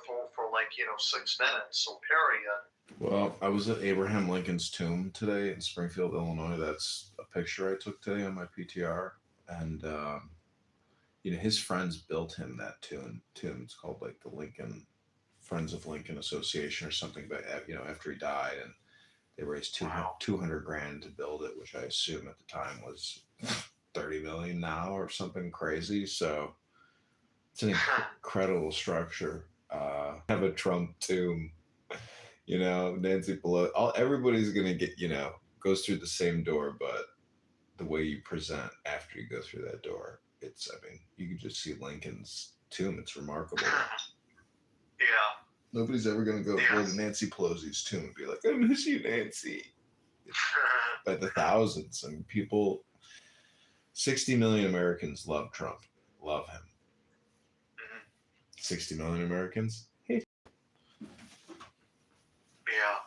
beautiful for like 6 minutes. So period. Well, I was at Abraham Lincoln's tomb today in Springfield, Illinois. That's a picture I took today on my PTR, and his friends built him that tomb. It's called like the Lincoln Friends of Lincoln Association or something. But after he died, and they raised Wow. 200 grand to build it, which I assume at the time was 30 million now or something crazy. So it's an incredible structure. Have a Trump tomb. Nancy Pelosi. Everybody's gonna get goes through the same door, but the way you present after you go through that door, you can just see Lincoln's tomb. It's remarkable. Yeah. Nobody's ever gonna go to Nancy Pelosi's tomb and be like, "I miss you, Nancy." By the thousands, people. 60 million Americans love Trump, love him. 60 million Americans hate. Yeah.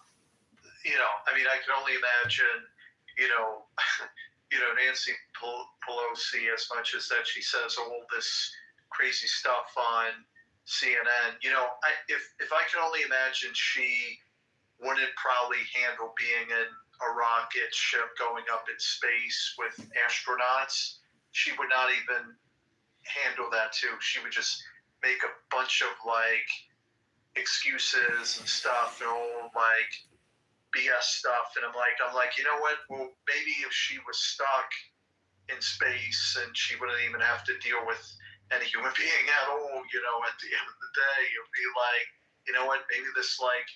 I can only imagine, Nancy Pelosi, as much as that she says all this crazy stuff on CNN. If I can only imagine, she wouldn't probably handle being in a rocket ship going up in space with astronauts. She would not even handle that too. She would just make a bunch of like excuses and stuff, and all like BS stuff. And I'm like, you know what? Well, maybe if she was stuck in space and she wouldn't even have to deal with any human being at all, at the end of the day, it'd be like, you know what? Maybe this like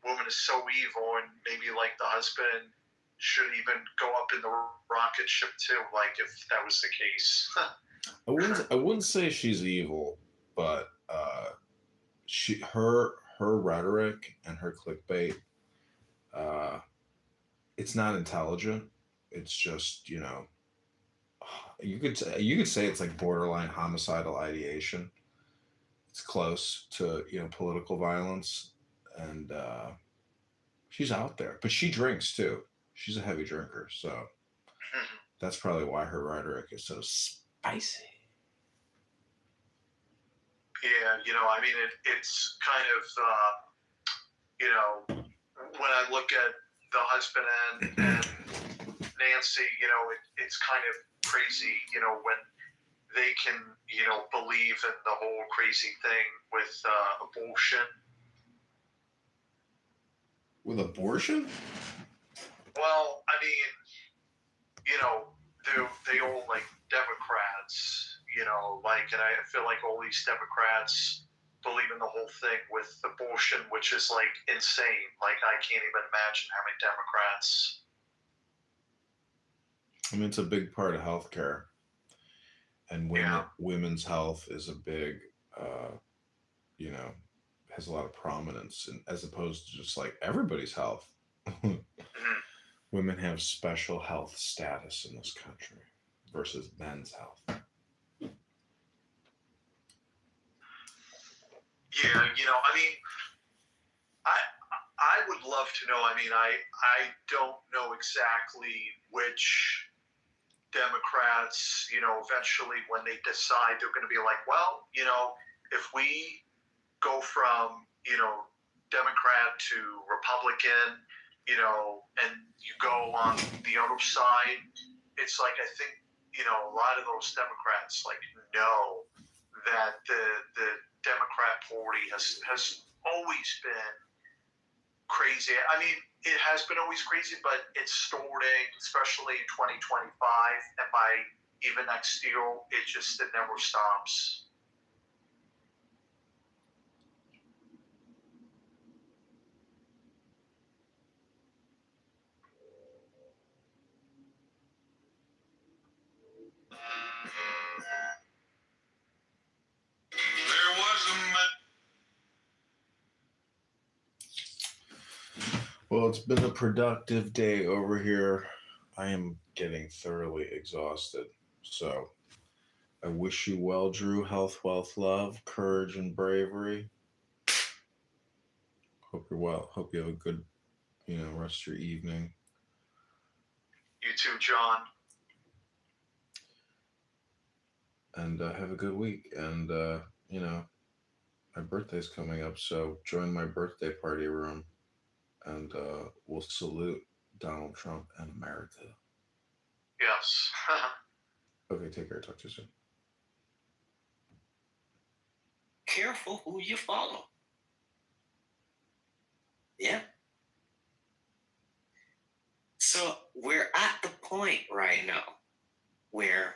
woman is so evil, and maybe like the husband should even go up in the rocket ship too, like if that was the case. I wouldn't say she's evil, but her rhetoric and her clickbait, it's not intelligent. It's just you could say it's like borderline homicidal ideation. It's close to political violence, and she's out there, but she drinks too. She's a heavy drinker, so that's probably why her rhetoric is so spicy. Yeah, it's kind of, when I look at the husband and Nancy, it's kind of crazy, when they can, believe in the whole crazy thing with abortion. With abortion? Well, they all like Democrats, and I feel like all these Democrats believe in the whole thing with abortion, which is like insane. Like I can't even imagine how many Democrats. It's a big part of healthcare, and women's health is a big, has a lot of prominence, as opposed to just like everybody's health. Women have special health status in this country versus men's health. Yeah, I would love to know. I don't know exactly which Democrats, eventually when they decide they're going to be like, well, if we go from, Democrat to Republican, and you go on the other side, it's like, I think, a lot of those Democrats like know that the Democrat Party has always been crazy. It has been always crazy, but it's starting, especially in 2025, and by even next year, it never stops. Well, it's been a productive day over here. I am getting thoroughly exhausted. So I wish you well, Drew. Health, wealth, love, courage, and bravery. Hope you're well. Hope you have a good, rest of your evening. You too, John. And have a good week. And, my birthday's coming up, so join my birthday party room, and we'll salute Donald Trump and America. Yes. Okay, take care. Talk to you soon. Careful who you follow. Yeah. So we're at the point right now where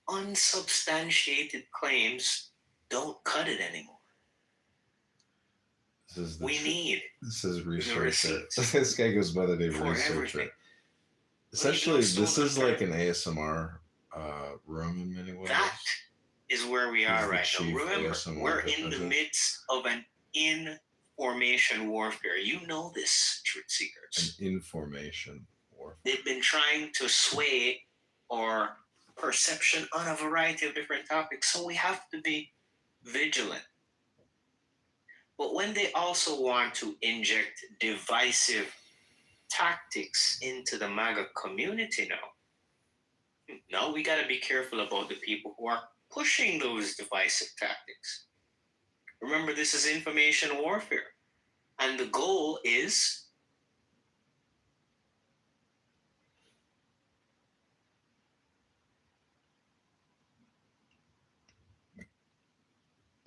unsubstantiated claims don't cut it anymore. This is researcher. receipts This guy goes by the name for researcher. everything. Essentially, Well, this is like an ASMR room in many ways. That is where we He's are the right now. chief Remember, ASMR we're in the hypnotist. midst of an information warfare. You know this, truth seekers. An information warfare. They've been trying to sway our perception on a variety of different topics, so we have to be vigilant. But when they also want to inject divisive tactics into the MAGA community now we got to be careful about the people who are pushing those divisive tactics. Remember, this is information warfare, and the goal is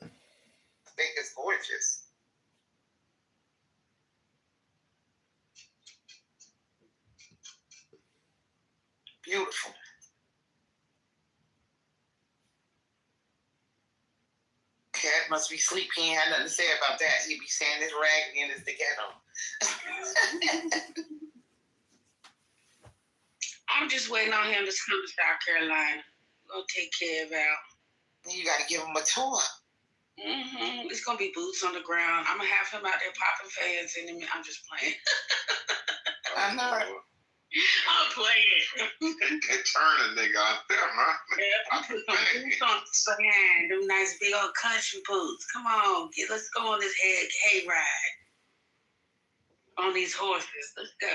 I think it's gorgeous. Beautiful. Cat must be sleepy. He ain't had nothing to say about that. He'd be saying this raggedy and it's the ghetto. I'm just waiting on him to come to South Carolina. Gonna take care of Al. You got to give him a tour. It's gonna be boots on the ground. I'm gonna have him out there popping fans in him. I'm just playing. I know. I'm playing. Turn a nigga out there, huh? Yeah, I'm putting some boots on the ground. Them nice big old country boots. Come on, let's go on this hay ride. On these horses. Let's go.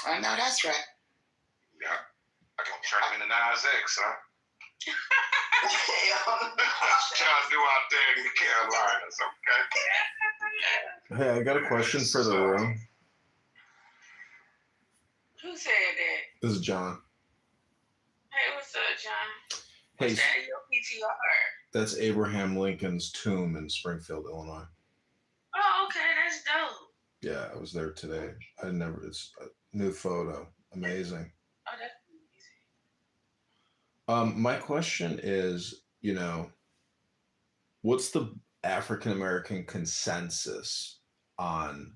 I know that's right. Yeah. I can turn him into Nas X, huh? That's what y'all do out there in the Carolinas, okay? Hey, I got a question for the room. Who said that? This is John. Hey, what's up, John? Hey, What's that in your PTR? that's Abraham Lincoln's tomb in Springfield, Illinois. Oh, okay, that's dope. Yeah, I was there today. It's a new photo. Amazing. Oh, that's amazing. My question is, what's the African American consensus on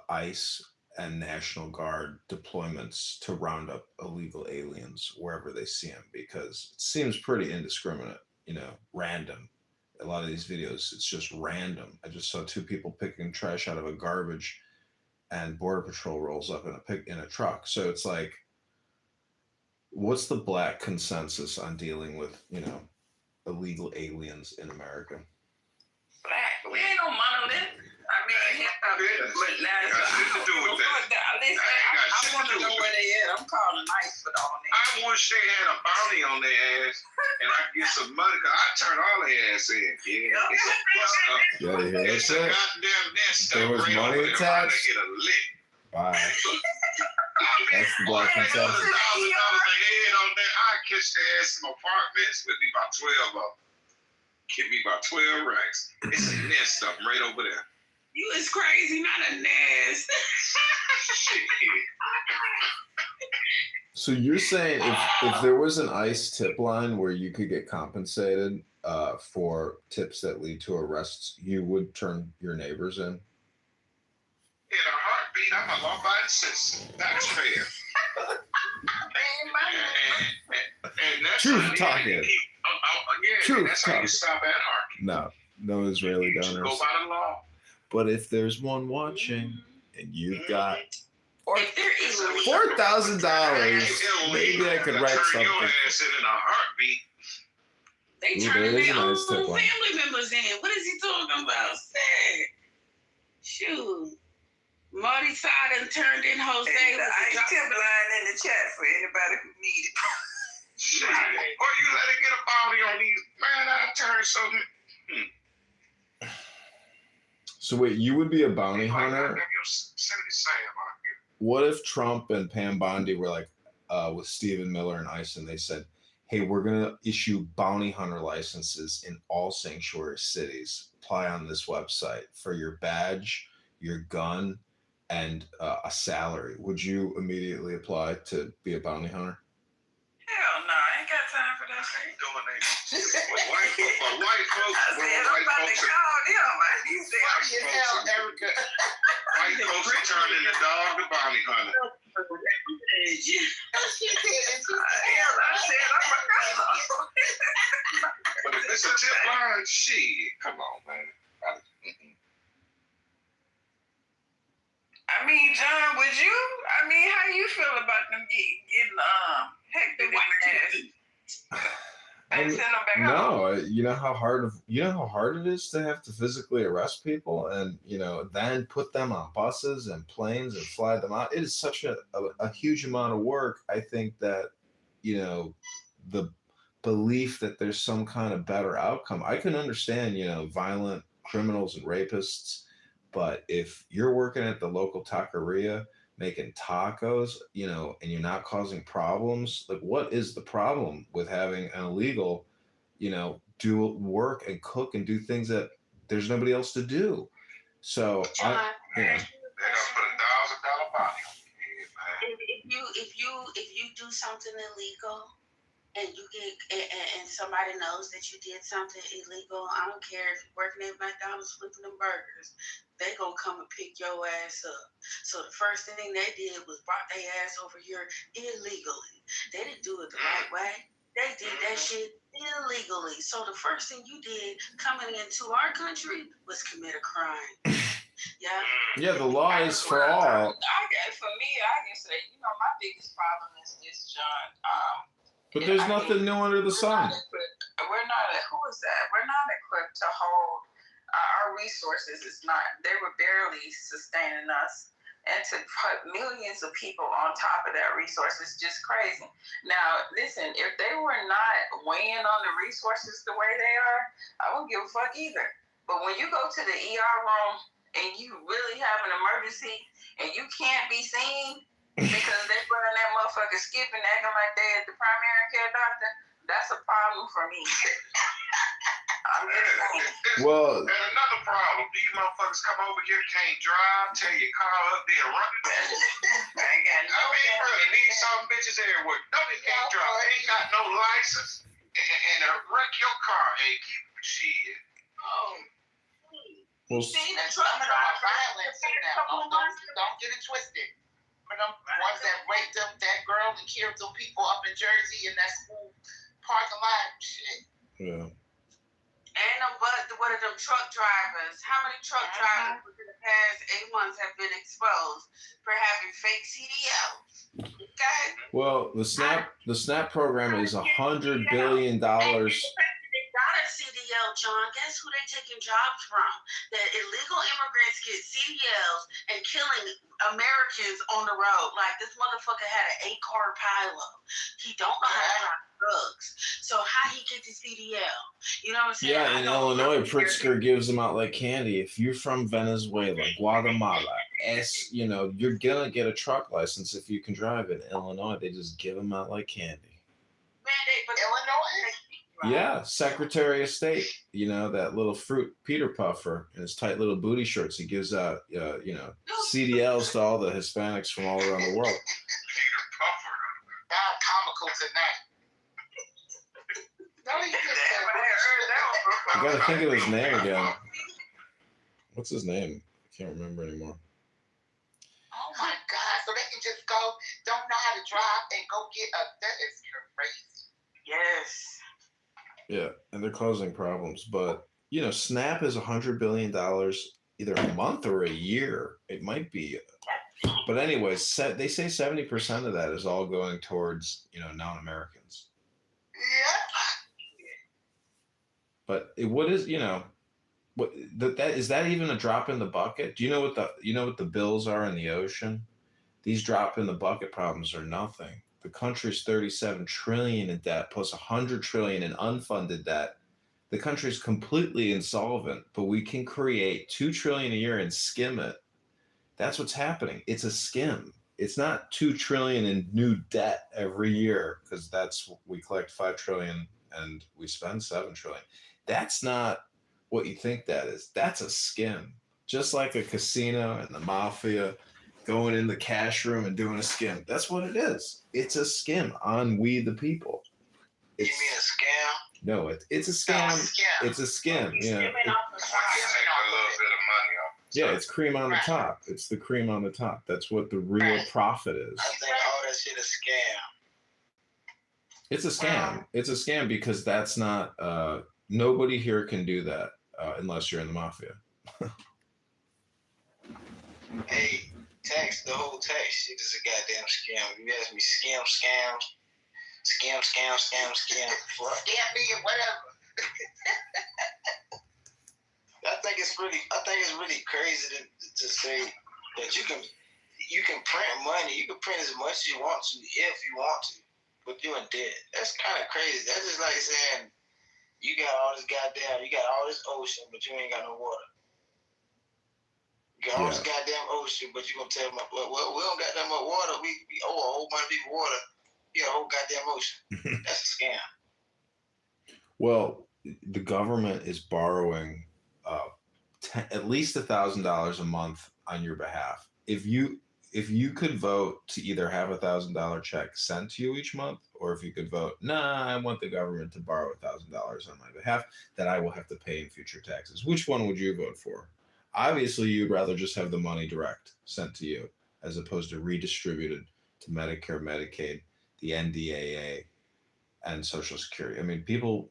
ICE and National Guard deployments to round up illegal aliens wherever they see them? Because it seems pretty indiscriminate, random. A lot of these videos, it's just random. I just saw two people picking trash out of a garbage, and Border Patrol rolls up in a truck. So it's like, what's the black consensus on dealing with, illegal aliens in America? Black. We ain't no monolith. I mean, but now Got shit to do with that. Listen, I want to know where they at. I'm calling ICE for all that. I wish they had a bounty on their ass and I could get some money, because I turn all their ass in. Yeah. Yeah, you hear It's that shit? a goddamn nest. There was money attached. Get a lick. Bye. That's the black $1,000 consensus. a head on that. I catch their ass in apartments with me about 12 of them. Give me about 12 racks. It's a nest of them right over there. You is crazy, not a nest. Shit. So you're saying if there was an ICE tip line where you could get compensated for tips that lead to arrests, you would turn your neighbors in? In a heartbeat, I'm a law-abiding citizen. That's fair. And that's Truth how you talking. Truth that's how you talking. stop anarchy. No Israeli You should donors. go by the law. But if there's one watching and you've got If they're illegal, $4,000, maybe I could write Turn your something. ass in a heartbeat. they Ooh, turning there is their a own nice tip line. family members in. What is he talking about? Sad. Shoot. Marty Side and turned in Jose. And the ICE tip line in the chat for anybody who need it. Shit. Or you let it get a bounty on these. Man, I turn something. So wait, you would be a bounty Like, hunter? goddamn, you're Yosemite Sam out here. What if Trump and Pam Bondi were like with Stephen Miller and ICE, and they said, "Hey, we're gonna issue bounty hunter licenses in all sanctuary cities. Apply on this website for your badge, your gun, and a salary." Would you immediately apply to be a bounty hunter? Hell no, I ain't got time for that I shit. ain't doing that. But white folks, I said, I'm white about to folks, call them. He said, Funny as hell, Erica. white folks are turning the dog to bounty hunter. She did, and she hell, I said, I'm a girl. But if it's a tip line, shit, come on, man. I mean, John, would you? I mean, how you feel about them getting hectic and send them back home? No, you know how hard it is to have to physically arrest people and then put them on buses and planes and fly them out. It is such a huge amount of work. I think that the belief that there's some kind of better outcome. I can understand violent criminals and rapists, but if you're working at the local taqueria making tacos, and you're not causing problems, like what is the problem with having an illegal, do work and cook and do things that there's nobody else to do? So John, They're gonna put $1,000 bounty on your head, man. if you do something illegal and you get and somebody knows that you did something illegal, I don't care if you're working at McDonald's flipping them burgers, they gonna come and pick your ass up. So the first thing they did was brought their ass over here illegally. They didn't do it the right way. They did that shit illegally. So the first thing you did coming into our country was commit a crime. Yeah. the law is for all. For me, I can say, my biggest problem is John. But there's nothing new under the sun. We're not. Who is that? We're not equipped to hold our resources. They were barely sustaining us, and to put millions of people on top of that resource is just crazy. Now, listen, if they were not weighing on the resources the way they are, I wouldn't give a fuck either. But when you go to the ER room and you really have an emergency and you can't be seen because they're running that motherfucker skipping, acting like they at the primary care doctor, that's a problem for me. I'm just saying. Well, And another problem, these motherfuckers come over here, can't drive, tear your car up, they're running. I ain't got no Really, these some bitches everywhere. No, they can't drive. They ain't got no license. And wreck your car. Hey, keep shit. well, See, and some of them are violent too now. Don't get it twisted. For them ones that raped that girl and killed them people up in Jersey in that school parking lot, shit. yeah. Ain't no but what are them truck drivers? How many truck drivers within the past 8 months have been exposed for having fake CDLs? Okay. Well, the SNAP program is $100 billion. They got a CDL, John. Guess who they taking jobs from? That illegal immigrants get CDLs and killing Americans on the road. Like this motherfucker had an 8-car pileup. He don't know how to drive drugs. So how he get the CDL? You know what I'm saying? Yeah, in Illinois, Pritzker gives them out like candy. If you're from Venezuela, Guatemala, you're gonna get a truck license if you can drive in Illinois. They just give them out like candy. Mandate, but Illinois? Yeah, Secretary of State, that little fruit Peter Puffer in his tight little booty shorts. He gives out, CDLs to all the Hispanics from all around the world. Peter Puffer. Now comical tonight. No, you just said I gotta think of his name again. What's his name? I can't remember anymore. oh my God. So they can just go, don't know how to drive and go get that is crazy. yes. Yeah, and they're causing problems. But SNAP is $100 billion either a month or a year. It might be, but anyways, they say 70% of that is all going towards non-Americans. Yeah. But what is what that is that even a drop in the bucket? Do you know what the bills are in the ocean? These drop in the bucket problems are nothing. The country's $37 trillion in debt plus $100 trillion in unfunded debt. The country's completely insolvent, but we can create $2 trillion a year and skim it. That's what's happening. It's a skim. It's not 2 trillion in new debt every year, because that's, we collect 5 trillion and we spend 7 trillion. That's not what you think that is. That's a skim. Just like a casino and the mafia going in the cash room and doing a skim. That's what it is. It's a skim on we the people. You mean a scam? No, it's a scam. Scam. It's a skim. He's You know, skimming off the Take top. a little bit of money off. yeah, it's cream on the Right. top. It's the cream on the top. That's what the real Right. profit is. I think all that shit is scam. It's a scam. It's a scam because that's not. Nobody here can do that unless you're in the mafia. Hey, tax, the whole tax shit is a goddamn scam. You ask me, scam. Scam me or whatever. I think it's really crazy to say that you can print money. You can print as much as you want to if you want to, but you're in debt. That's kind of crazy. That's just like saying you got all this ocean, but you ain't got no water. You got all this goddamn ocean, but you gonna tell me, well, we don't got that much water. We owe a whole bunch of people water. You got a whole goddamn ocean. That's a scam. Well, the government is borrowing at least $1,000 a month on your behalf. If you could vote to either have $1,000 check sent to you each month, or if you could vote, nah, I want the government to borrow $1,000 on my behalf that I will have to pay in future taxes. Which one would you vote for? Obviously, you'd rather just have the money direct sent to you as opposed to redistributed to Medicare, Medicaid, the NDAA, and Social Security. I mean, people,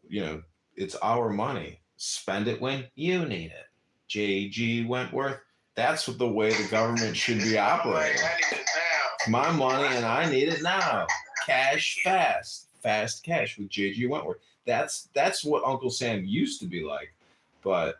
it's our money. Spend it when you need it. J.G. Wentworth. That's the way the government should be operating. I need it now. My money and I need it now. Cash fast cash with J.G. Wentworth. That's what Uncle Sam used to be like, but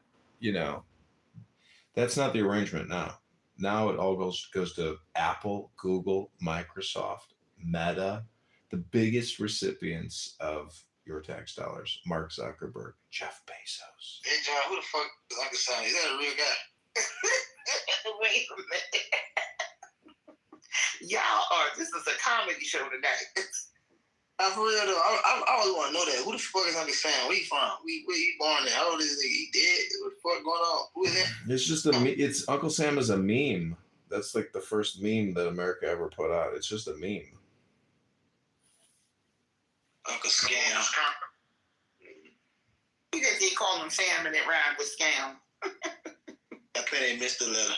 that's not the arrangement now. Now it all goes to Apple, Google, Microsoft, Meta, the biggest recipients of your tax dollars. Mark Zuckerberg, Jeff Bezos. Hey John, who the fuck is Uncle Sam? Is that a real guy? Wait a minute. Y'all this is a comedy show tonight. For real though, I always want to know that. Who the fuck is Uncle Sam? Where he from? Where he born at? How old is he? He dead? What the fuck going on? Who is that? It's just it's Uncle Sam is a meme. That's like the first meme that America ever put out. It's just a meme. Uncle Scam. You just keep calling him Sam and it rhymed with scam. I bet they missed the letter.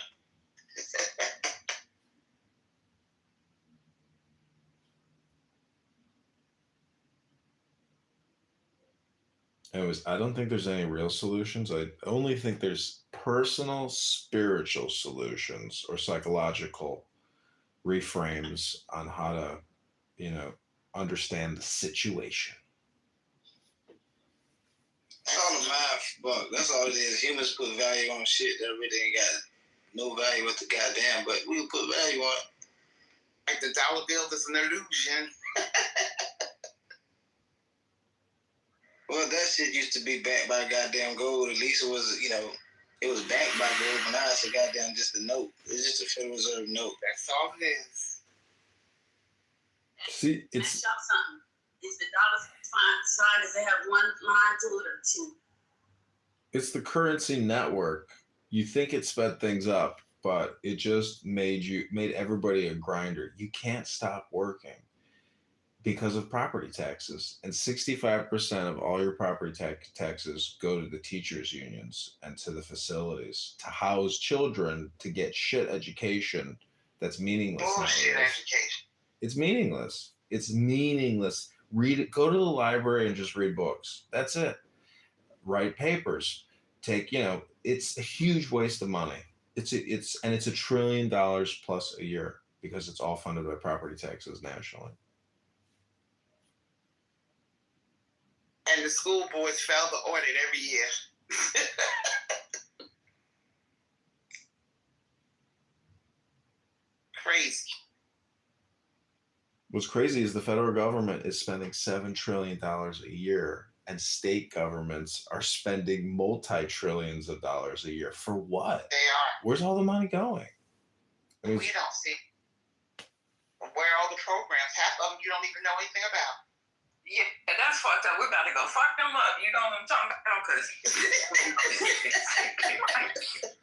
Anyways, I don't think there's any real solutions. I only think there's personal, spiritual solutions or psychological reframes on how to, understand the situation. That's all the math, but that's all it is. Humans put value on shit that really ain't got no value with the goddamn, but we'll put value on it. Like the dollar bill is an illusion. Well, that shit used to be backed by goddamn gold. At least it was, it was backed by gold, but now it's a goddamn just a note. It's just a Federal Reserve note. That's all it is. See, Ask y'all something. Is the dollar sign, does it have one line to it or two? it's the currency network. You think it sped things up, but it just made everybody a grinder. You can't stop working because of property taxes. And 65% of all your property taxes go to the teachers' unions and to the facilities to house children to get shit education that's meaningless. Bullshit education. It's meaningless. It's meaningless. Read it. Go to the library and just read books. That's it. Write papers. It's a huge waste of money. It's $1 trillion plus a year because it's all funded by property taxes nationally. And the school boards fail the audit every year. Crazy. What's crazy is the federal government is spending $7 trillion a year and state governments are spending multi-trillions of dollars a year for what? They are. Where's all the money going? I mean, We don't see where all the programs, half of them you don't even know anything about. Yeah, that's fucked up. We're about to go fuck them up. You know what I'm talking about? Because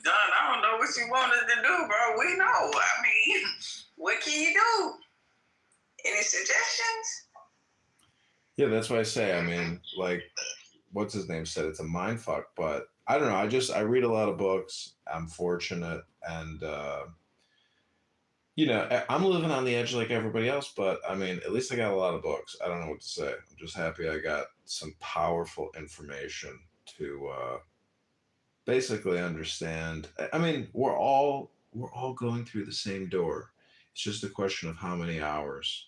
Don, I don't know what you wanted to do, bro. We know. I mean, what can you do? Any suggestions? yeah, that's what I say. I mean, like, what's his name said, it's a mind fuck. But I don't know. I read a lot of books. I'm fortunate, and I'm living on the edge like everybody else. But I mean, at least I got a lot of books. I don't know what to say. I'm just happy I got some powerful information to basically understand. I mean, we're all going through the same door. It's just a question of how many hours.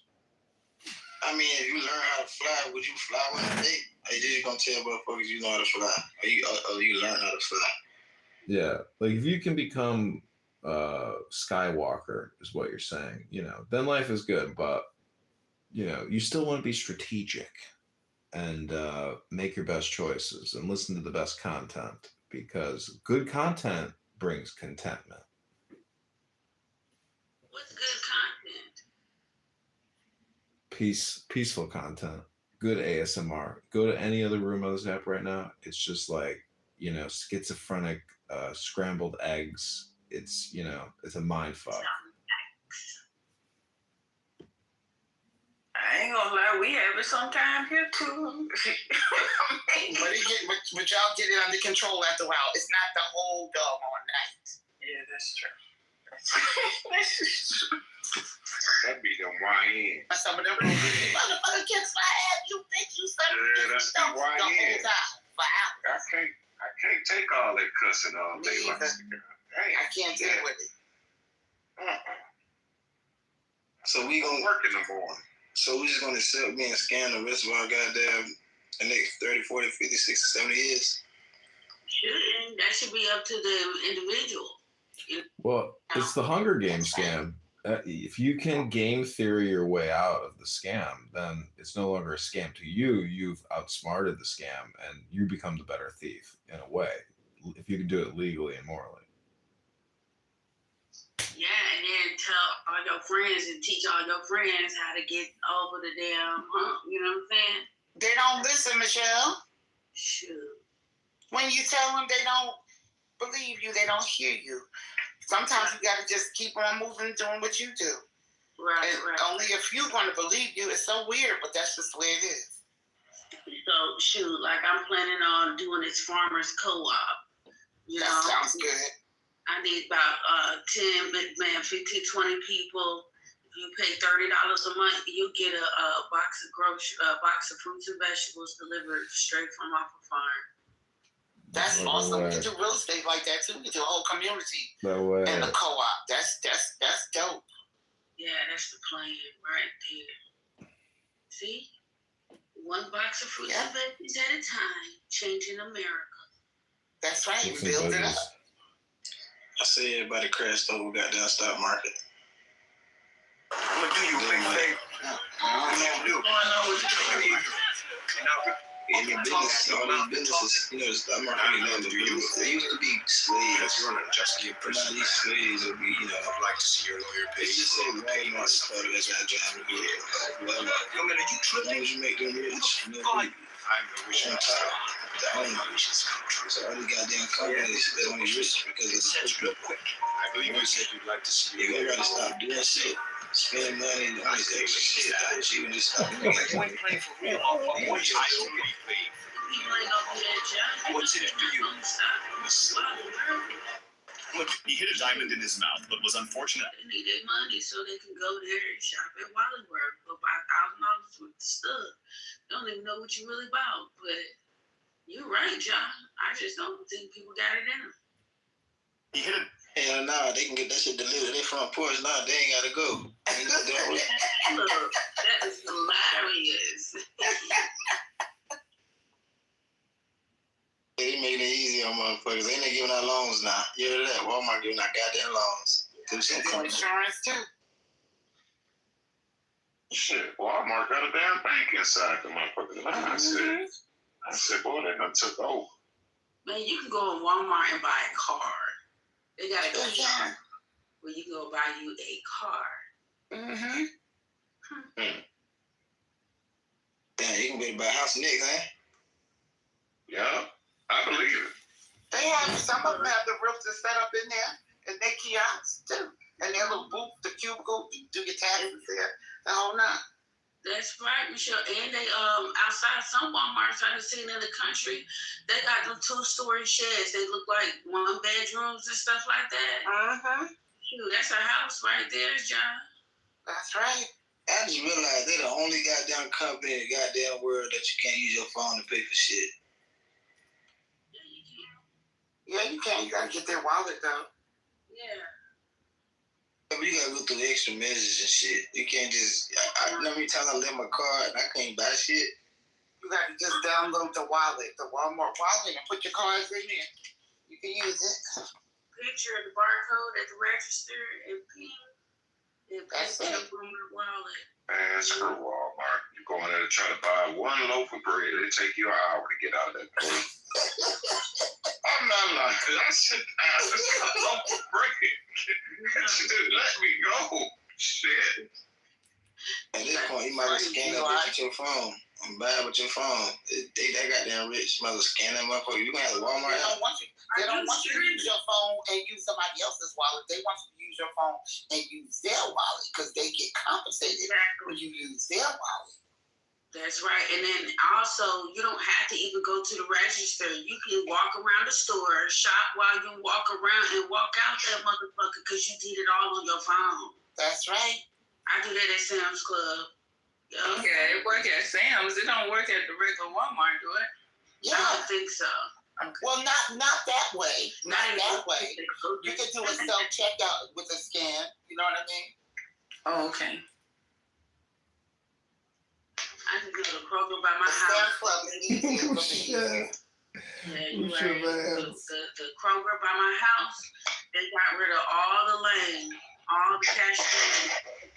I mean, if you learn how to fly, would you fly one day? Are you just gonna tell motherfuckers you know how to fly? Or you learn how to fly? Yeah, like if you can become Skywalker, is what you're saying. Then life is good. But you still want to be strategic and make your best choices and listen to the best content, because good content brings contentment. What's good content? Peaceful content, good ASMR. Go to any other room on this app right now. It's just like, schizophrenic scrambled eggs. It's a mind fuck. I ain't gonna lie, we have it sometime here too. But y'all get it under control after a while. It's not the whole doggone night. Yeah, that's true. That be them YN. Some of them motherfucker kiss my ass. You think you something? Yeah, that's the the whole YN. time for hours. I can't take all that cussing all day. Me either. I can't deal with it. So we I'm gonna work in the morning. So we just gonna accept being scammed the rest of our goddamn the next 30, 40, 50, 60, 70 years. Shouldn't. That should be up to the individual. Well, it's the Hunger Games scam. If you can game theory your way out of the scam, then it's no longer a scam to you. You've outsmarted the scam, and you become the better thief in a way, if you can do it legally and morally. Yeah, and then tell all your friends and teach all your friends how to get over the damn hump. You know what I'm saying? They don't listen, Michelle. Shoot. When you tell them, they don't believe you. They don't hear you. Sometimes you got to just keep on moving, doing what you do. Right, And right. only a few going to believe you. It's so weird, but that's just the way it is. So, shoot, like I'm planning on doing this farmers co-op. You That know? sounds good. I need about 10, 15, 20 people. If you pay $30 a month, you get a box of fruits and vegetables delivered straight from off a farm. That's No awesome. way. We can do real estate like that too. We can do a whole community No way. and a co-op. That's dope. Yeah, that's the plan right there. See? One box of fruits and veggies at a time, changing America. That's right. Fruits We and build it veggies. up. I say everybody crashed over goddamn stock market. What do you think, babe? I don't know. Any business, all these businesses, the stock market ain't nothing to do. They used to be slaves. You're an adjusting person. These slaves would be, I'd like to see your lawyer pay. It's just say Walmart started as that job. Well, you tripping? As long as you make them rich, I'm the richest. The owner. So all these goddamn companies, they only rich because of the real quick. I believe you said you'd like to see your lawyer. They gotta stop doing shit. Spending money on this extra shit. She would just stop doing it. People ain't gonna do that, John. What's in it for you? Look, he hit a diamond in his mouth, but was unfortunate. They need their money so they can go there and shop at Wally World for $5,000 worth of stuff. They don't even know what you really bought. But you're right, John. I just don't think people got it in them. He hit a Hell nah, they can get that shit delivered. They front porch now, they ain't gotta go. Look, that is hilarious. They making it easy on motherfuckers. They ain't giving out loans now. You heard that? Walmart giving out goddamn loans. Do some And do company. insurance too. Shit, Walmart got a damn bank inside the motherfucking line. I said, boy, they done took over. Man, you can go in Walmart and buy a car. They got a car where you can go buy you a car. Mm-hmm. Damn, you can be buy a house next, huh? Yeah, I believe it. They have some of them have the realtors set up in there, and they kiosks too, and their little booth, the cubicle, you do your taxes there, the whole nine. That's right, Michelle. And they outside some Walmarts I've seen in the country, they got them 2-story sheds. They look like 1-bedrooms and stuff like that. Shoot, that's a house right there, John. That's right. I just realized they the only goddamn company in the goddamn world that you can't use your phone to pay for shit. Yeah, you can. You gotta get their wallet though. Yeah. But you gotta go through the extra measures and shit. You can't just. I know how many times I left my card and I can't buy shit. You gotta just download the wallet, the Walmart wallet, and put your cards in there. You can use it. Picture the barcode at the register and ping. And That's put it. your wallet. Man, screw Walmart. You go in there to try to buy one loaf of bread, it take you an hour to get out of that place. I'm not lying. I said, this is a loaf of bread. She didn't let me go. Shit. At this point, you might as well scan that bitch with your phone and buy it with your phone. They goddamn rich. You might as well scan that motherfucker. You can have a Walmart. They don't want you to use your phone and use somebody else's wallet. They want you to use your phone and use their wallet because they get compensated when you use their wallet. That's right. And then also, you don't have to even go to the register. You can walk around the store, shop while you walk around, and walk out that motherfucker because you did it all on your phone. That's right. I do that at Sam's Club. Yeah. Yeah, it work at Sam's. It don't work at the regular Walmart, do it? I don't think so. Well, not that way. Not that way. You You can do a self checkout with a scan. You know what I mean? Oh, okay. I can go to the Kroger by my The house. Sam's Club is easier for me. Yeah, you're right. The Kroger by my house, they got rid of all the lane, all the cash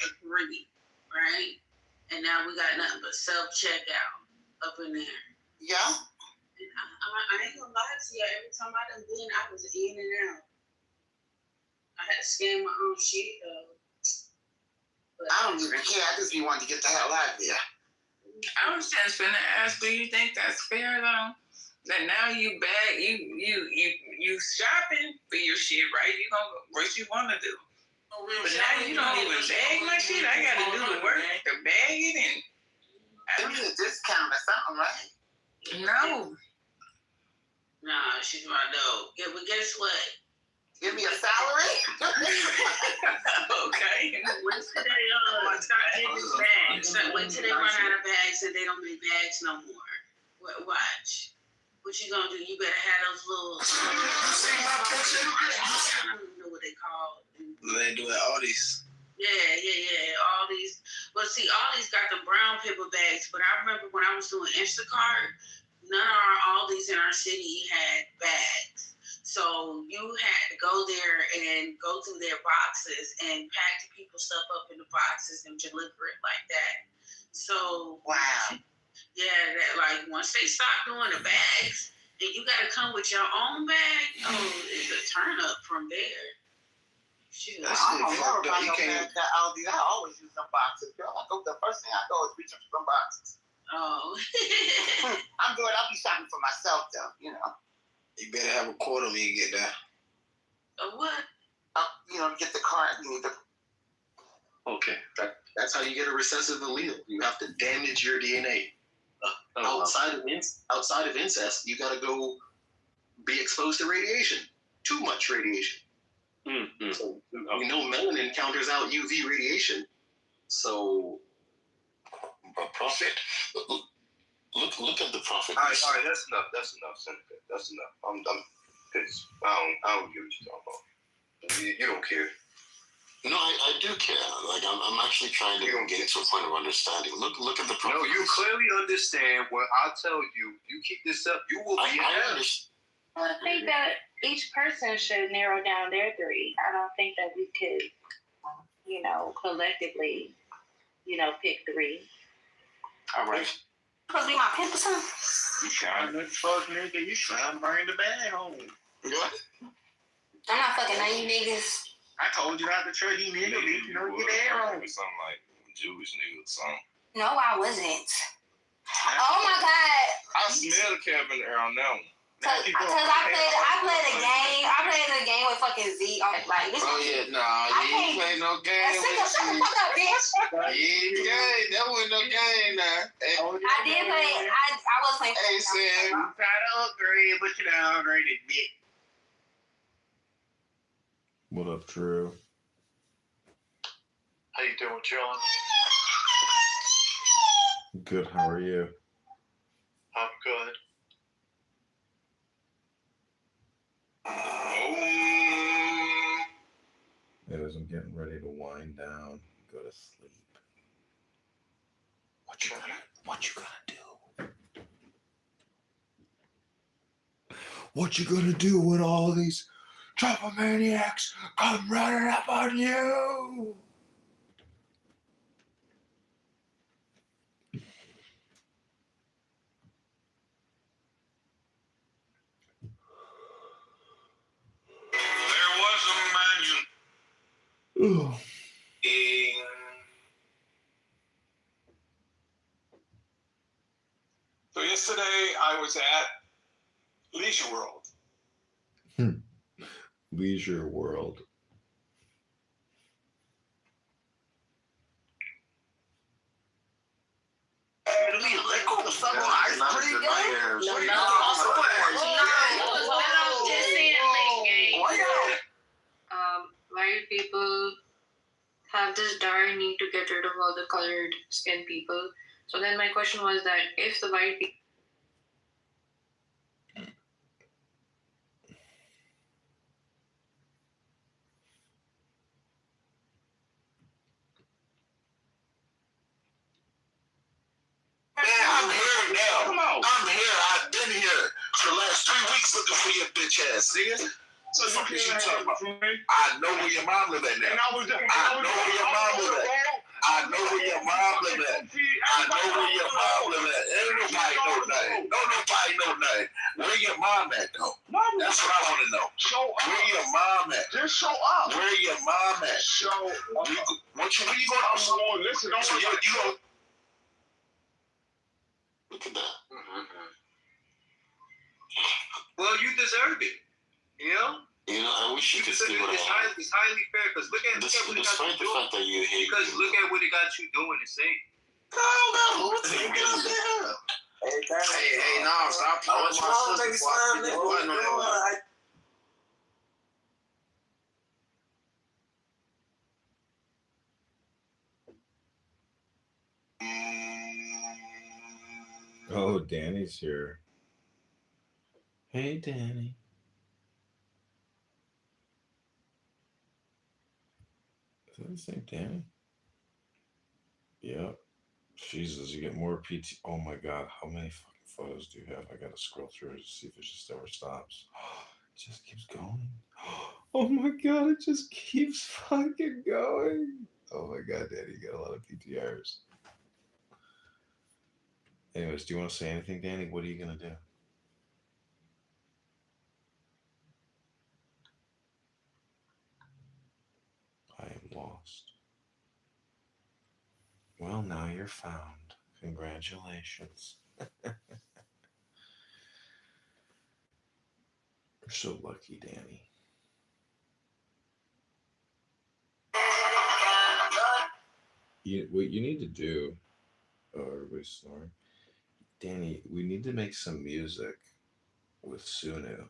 for free, right? And now we got nothing but self checkout up in there. Yeah. And I ain't gonna lie to you. Every time I done been, I was in and out. I had to scan my own shit though. But I don't even care. I just be wanting to get the hell out of there. I was just finna ask, do you think that's fair though? That now you bag you shopping for your shit, right? You gonna what you wanna do. But now you don't even bag my shit. I gotta do the work to bag it in. Give me a discount or something, right? No. nah, she's right though. Yeah, but guess what? Give me a salary. Okay. Wait till they start getting bags. Wait till they run out of bags and they don't make bags no more. Watch. What you gonna do? You better have those little. I don't know what they call. They do it all these. Yeah. All these. Well, see, all these got the brown paper bags. But I remember when I was doing Instacart, none of all these in our city had bags. So you had to go there and go through their boxes and pack the people's stuff up in the boxes and deliver it like that. So Wow. yeah, that like once they stop doing the bags, and you got to come with your own bag. Oh, it's a turn up from there. Shoot. That's I don't shit know fucked up. about You no can't. bags at Aldi. I always use them boxes, girl. The first thing I go is reaching for some boxes. Oh. I'll be shopping for myself though, you know. You better have a quarter when you get there. A what? Get the card. You need the. Okay, that's how you get a recessive allele. You have to damage your DNA. Outside of incest, you got to go be exposed to radiation. Too much radiation. Mm-hmm. So we know melanin counters out UV radiation. So, Prophet. Look at the prophet. All right, that's enough, Senator. That's enough. I'm because I don't get what you're talking about. You don't care. No, I do care. Like I'm actually trying to get to a point of understanding. Look at the prophet. No, you clearly understand what I tell you. You keep this up, you will be I held. understand. Well, I think that each person should narrow down their 3. I don't think that we could, collectively, pick 3. All right. Supposed to be my pimp or something? You trying to fuck nigga, you trying to bring the bag home. What? I'm not fucking none of you niggas. I told you not to trust you nigga, bitch. You know, get that home. Something like Jewish nigga or something. No, I wasn't. Oh my god. I smell the cap in the air on that one. Cause I played a game. I played a game with fucking Z. Like this. Oh yeah, nah, you ain't play no game. Shut the fuck up, bitch. Yeah, game. That wasn't no game now. I did play. I was playing. Hey Sam, I'm trying to upgrade, but you done upgraded, bitch. What up, Drew? How you doing, John? Good. How are you? I'm good. As I'm getting ready to wind down, go to sleep. What you gonna do? What you gonna do when all these tropomaniacs come running up on you? There was a man Ugh. So yesterday I was at Leisure World. Leisure World. White people have this dire need to get rid of all the colored skin people. So then my question was that if the white people I'm here now. Come on. I'm here. I've been here for the last 3 weeks looking for your bitch ass, nigga. So you talking about? I know where your mom live at now. I know where your mom live at. I know where your mom live at. I know where your mom live at. Ain't nobody know nothing. Nobody know nothing. Where your mom at though? That's what I want to know. Where your mom at? Just show up. Where your mom at? Show up. Where you going? Listen, don't so you go. Look at that. Well, you deserve it. You know? You know, I wish you could see what I have. It's highly fair because look at what it got Despite you the fact doing. that you hate Because look at what it got you doing and saying. Hey, no, stop playing my sister. Oh, Danny's here. Hey, Danny. Is that the same Danny? Yep. Jesus, you get more PT. Oh my God, how many fucking photos do you have? I gotta scroll through to see if it just ever stops. It just keeps going. Oh my God, it just keeps fucking going. Oh my God, Danny, you got a lot of PTRs. Anyways, do you want to say anything, Danny? What are you gonna do? I am lost. Well, now you're found. Congratulations. You're so lucky, Danny. What you need to do, oh, everybody's snoring. Danny, we need to make some music with Sunu and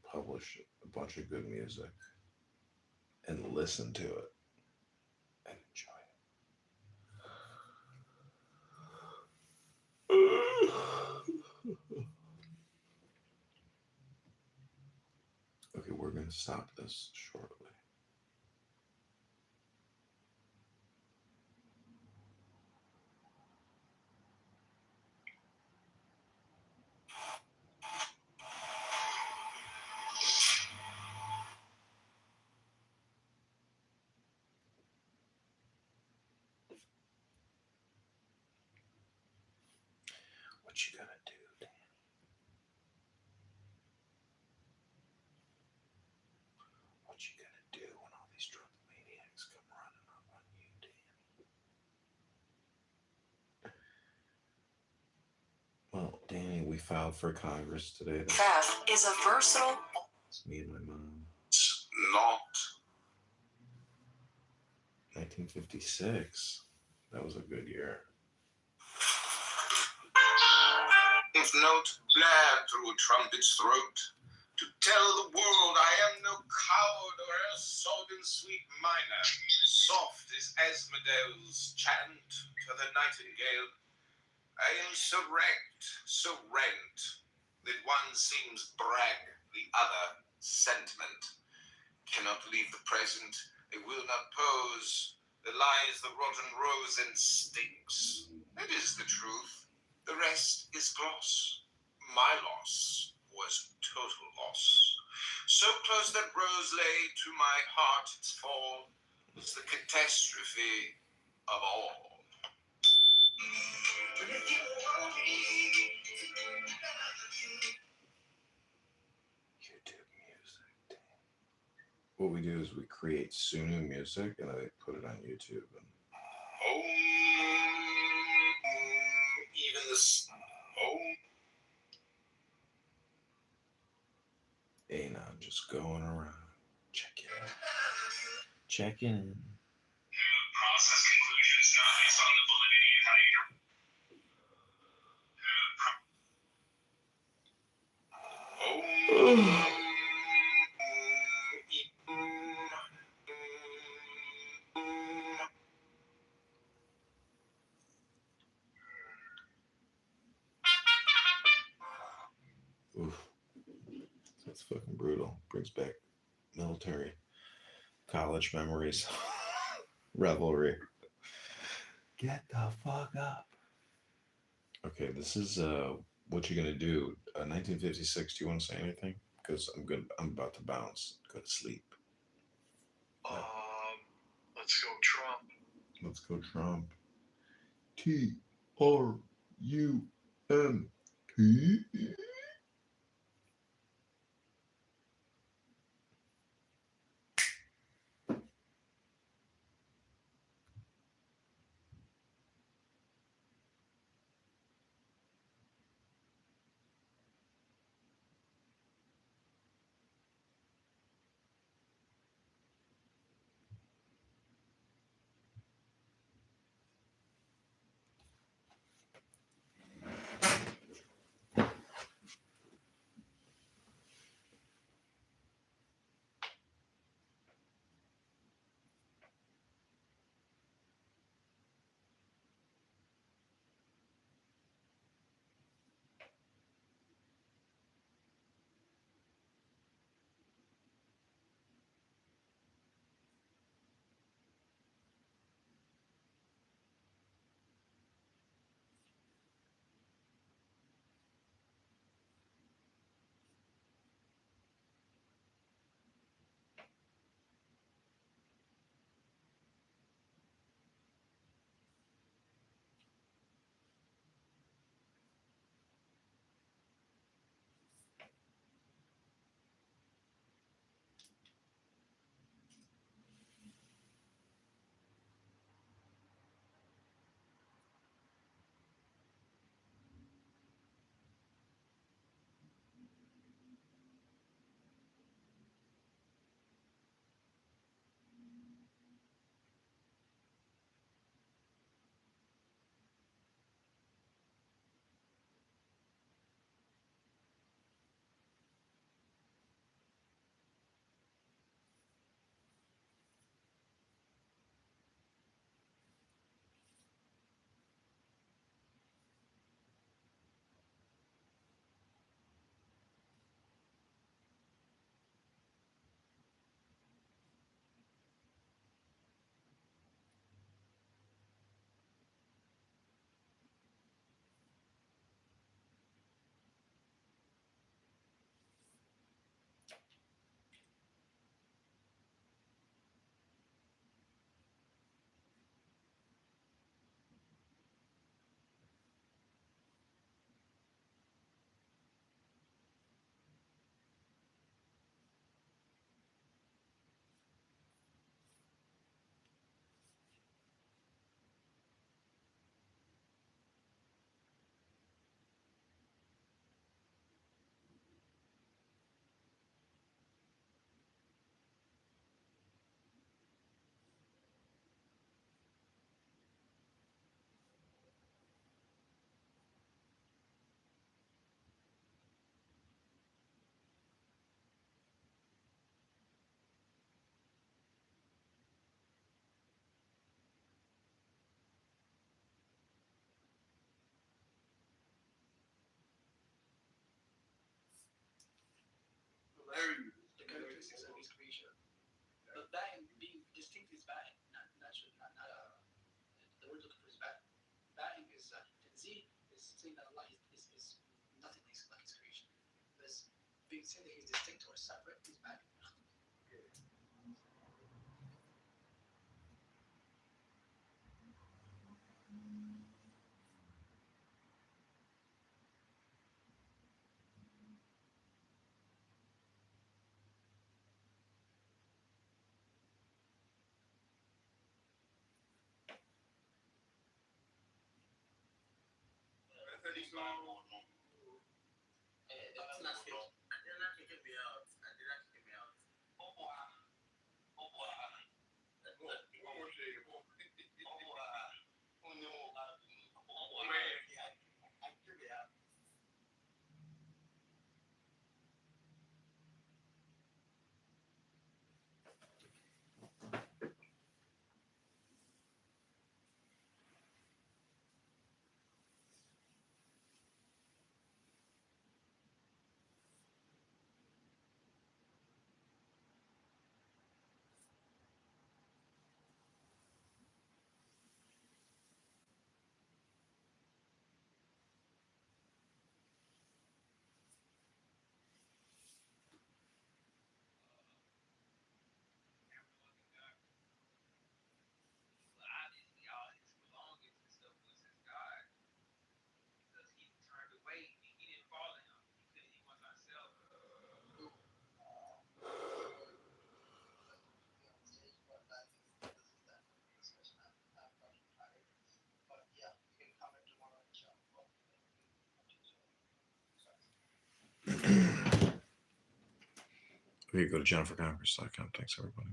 publish a bunch of good music and listen to it and enjoy it. Okay, we're going to stop this shortly. What you gonna do, Danny? What you gonna do when all these drunk maniacs come running up on you, Danny? Well, Danny, we filed for Congress today. Theft is a versatile. It's me and my mom. It's not. 1956. That was a good year. If note blared through a trumpet's throat, to tell the world I am no coward or a sodden sweet miner, soft as Asmodee's chant to the nightingale. I am so wrecked, so rent, that one seems brag, the other sentiment. Cannot leave the present, I will not pose. There lies the rotten rose and stinks. That is the truth. The rest is gloss. My loss was total loss. So close that rose lay to my heart its fall was the catastrophe of all. YouTube music. What we do is we create Sunu music and I put it on YouTube. And Even this. Anon just going around. Checking in. Process conclusions not based on the validity of how you. Oof. That's fucking brutal. Brings back military college memories. Revelry. Get the fuck up. Okay, this is what you gonna do. 1956. Do you want to say anything? Because I'm about to bounce. Go to sleep. Let's go Trump. Let's go Trump. TRUMP. Or you go to jennifercongress.com. Thanks, everybody.